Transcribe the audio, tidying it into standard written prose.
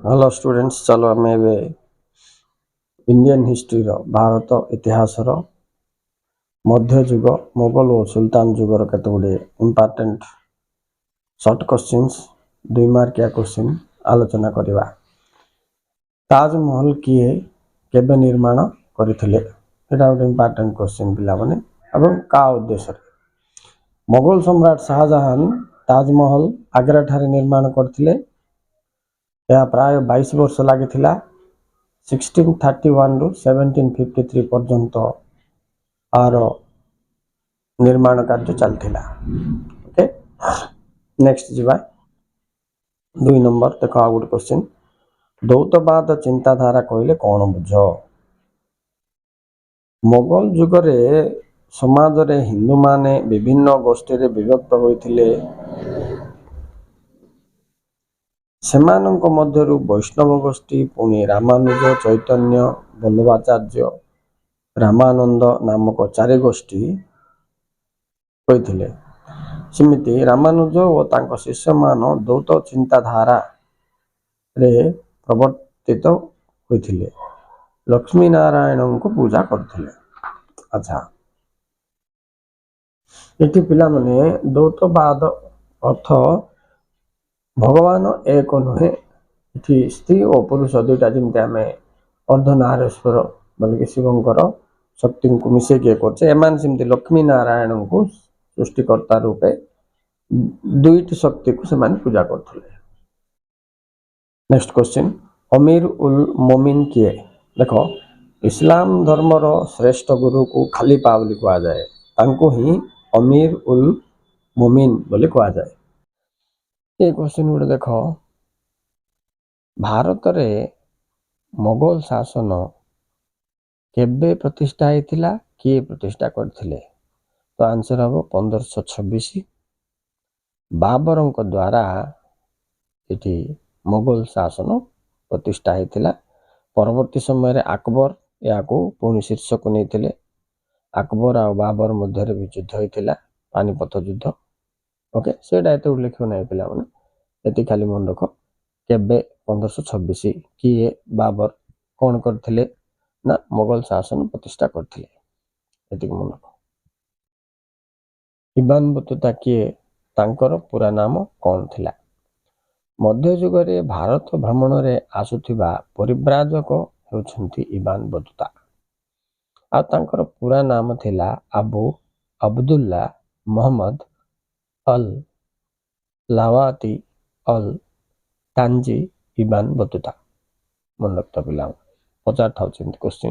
Hello students, चलो आम Indian history Bharat इतिहास मध्ययुग मोगल और सुल्तान जुगर केते गुडे इंपोर्टेंट शॉर्ट क्वेश्चंस 2 मार्किया क्वेश्चन आलोचना करवा। ताजमहल किए केबे निर्माण करथिले एटा गोटे इंपोर्टेंट क्वेश्चन पिला माने एवं का उद्देश्य मोगल सम्राट शाहजहां ताजमहल आग्रा ठारे निर्माण करथिले। यह प्राय 22 वर्ष लगी 1631 रु 1753 पर्यंत आर निर्माण कार्य चलता। ओके, नेक्स्ट जीवा 2 नंबर देख आ गोटे क्वेश्चन द्वैतवाद चिंताधारा कहले कौन बुझ। मोगल जुगरे समाज रे हिंदू माने विभिन्न गोष्ठी रे विभक्त होइथिले। सेमानंक मध्यरु वैष्णव गोष्ठी पुणी रामानुज चैतन्य वल्लभाचार्य रामानंद नामक 4 गोष्ठी होइथिले। सेमिति रामानुज और तांको शिष्य मान द्वैत चिंताधारा रे प्रवर्तित होइथिले। लक्ष्मी नारायण को पूजा करथिले। अच्छा, एटी पिला माने द्वैतवाद अर्थ भगवान एक नुहे, स्त्री और पुरुष दुईटा जमी आम अर्धनारेश्वर बोलिक शिवंकर शक्ति को मिसे कर एमान सेमती लक्ष्मी नारायण को सृष्टिकर्ता रूपे दुईटी शक्ति को सेमान पूजा करते। नेक्स्ट क्वेश्चन अमीर उल मोमिन किए। देखो इस्लाम धर्मर श्रेष्ठ गुरु को खलीफा बोली कहा जाए, तांको ही अमीर उल मोमिन बोली कहा जाए। ये क्वेश्चन गुड देख भारत रे मोगल शासन केबे प्रतिष्ठा होता, किए प्रतिष्ठा करथिले? तो आंसर हम 1526 बाबर द्वारा ये मोगल शासन प्रतिष्ठा होता। परवर्ती समय अकबर या पुणी शीर्ष को नहीं, अकबर आ बाबर मध्य युद्ध होता, पानीपत युद्ध। ओके, से लिख ना पिला ये खाली मन रख केबे 1526 किए बाबर कौन करथिले ना मोगल शासन प्रतिष्ठा करथिले, एतिक मन रख। इबान बतुता किए तांकर पूरा नाम कौन थिला? मध्ययुग रे भारत भ्रमण रे आसुथिबा परिव्राजक हेउछंती इबान बतुता। आ तांकर पूरा नाम थिला अबू अब्दुल्ला मोहम्मद अल लावाती अल तांजी इबान बतुता। मन रखता पिला 50,000 क्वेश्चन।